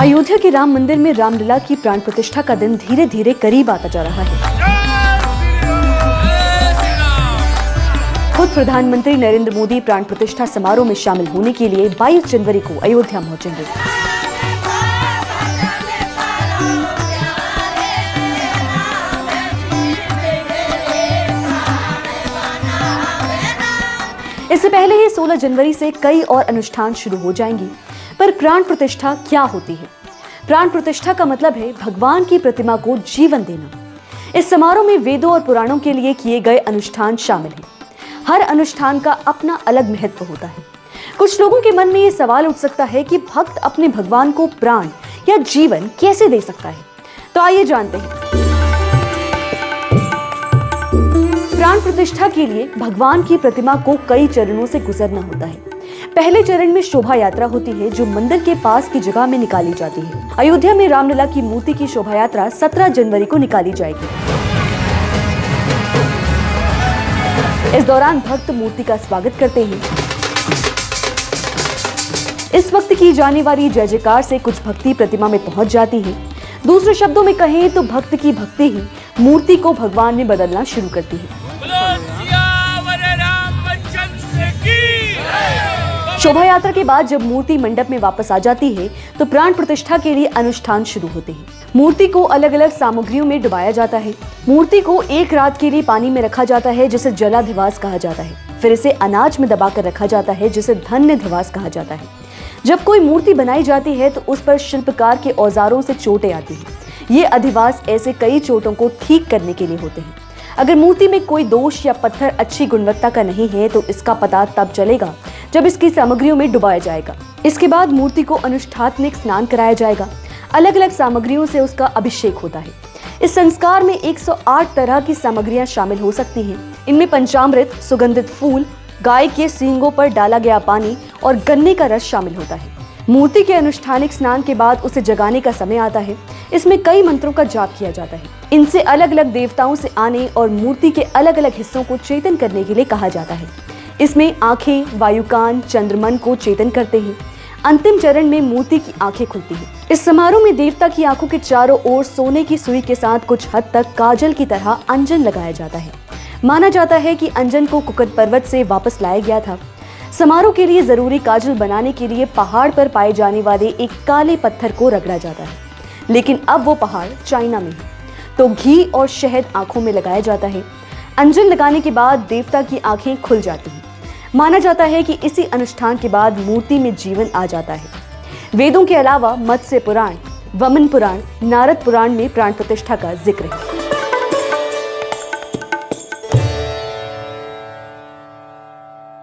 अयोध्या के राम मंदिर में रामलला की प्राण प्रतिष्ठा का दिन धीरे धीरे करीब आता जा रहा है। खुद प्रधानमंत्री नरेंद्र मोदी प्राण प्रतिष्ठा समारोह में शामिल होने के लिए 22 जनवरी को अयोध्या पहुंचेंगे। इससे पहले ही 16 जनवरी से कई और अनुष्ठान शुरू हो जाएंगे। पर प्राण प्रतिष्ठा क्या होती है? प्राण प्रतिष्ठा का मतलब है भगवान की प्रतिमा को जीवन देना। इस समारोह में वेदों और पुराणों के लिए किए गए अनुष्ठान शामिल हैं। हर अनुष्ठान का अपना अलग महत्व होता है। कुछ लोगों के मन में ये सवाल उठ सकता है कि भक्त अपने भगवान को प्राण या जीवन कैसे दे सकता है। तो आइए जानते हैं। प्राण प्रतिष्ठा के लिए भगवान की प्रतिमा को कई चरणों से गुजरना होता है। पहले चरण में शोभा यात्रा होती है जो मंदिर के पास की जगह में निकाली जाती है। अयोध्या में रामलला की मूर्ति की शोभा यात्रा 17 जनवरी को निकाली जाएगी। इस दौरान भक्त मूर्ति का स्वागत करते हैं। इस वक्त की जाने वाली जय जयकार से कुछ भक्ति प्रतिमा में पहुंच जाती है। दूसरे शब्दों में कहें तो भक्त की भक्ति ही मूर्ति को भगवान में बदलना शुरू करती है। शोभा यात्रा के बाद जब मूर्ति मंडप में वापस आ जाती है तो प्राण प्रतिष्ठा के लिए अनुष्ठान शुरू होते हैं। मूर्ति को अलग अलग सामग्रियों में डुबाया जाता है। मूर्ति को एक रात के लिए पानी में रखा जाता है जिसे जलाधिवास कहा जाता है। फिर इसे अनाज में दबाकर रखा जाता है जिसे धन्यधिवास कहा जाता है। जब कोई मूर्ति बनाई जाती है तो उस पर शिल्पकार के औजारों से चोटें आती हैं। ये अधिवास ऐसे कई चोटों को ठीक करने के लिए होते हैं। अगर मूर्ति में कोई दोष या पत्थर अच्छी गुणवत्ता का नहीं है तो इसका पता तब चलेगा जब इसकी सामग्रियों में डुबाया जाएगा। इसके बाद मूर्ति को अनुष्ठात्मिक स्नान कराया जाएगा। अलग अलग सामग्रियों से उसका अभिषेक होता है। इस संस्कार में 108 तरह की सामग्रियां शामिल हो सकती हैं। इनमें पंचामृत, सुगंधित फूल, गाय के सींगों पर डाला गया पानी और गन्ने का रस शामिल होता है। मूर्ति के अनुष्ठानिक स्नान के बाद उसे जगाने का समय आता है। इसमें कई मंत्रों का जाप किया जाता है। इनसे अलग अलग देवताओं से आने और मूर्ति के अलग अलग हिस्सों को चेतन करने के लिए कहा जाता है। इसमें आंखें, वायुकान, चंद्रमन को चेतन करते हैं। अंतिम चरण में मूर्ति की आंखें खुलती हैं। इस समारोह में देवता की आंखों के चारों ओर सोने की सुई के साथ कुछ हद तक काजल की तरह अंजन लगाया जाता है। माना जाता है कि अंजन को कुकट पर्वत से वापस लाया गया था। समारोह के लिए जरूरी काजल बनाने के लिए पहाड़ पर पाए जाने वाले एक काले पत्थर को रगड़ा जाता है, लेकिन अब वो पहाड़ चाइना में है। तो घी और शहद आंखों में लगाया जाता है। अंजन लगाने के बाद देवता की आंखें खुल जाती हैं। माना जाता है कि इसी अनुष्ठान के बाद मूर्ति में जीवन आ जाता है। वेदों के अलावा मत्स्य पुराण, वमन पुराण, नारद पुराण में प्राण प्रतिष्ठा का जिक्र है।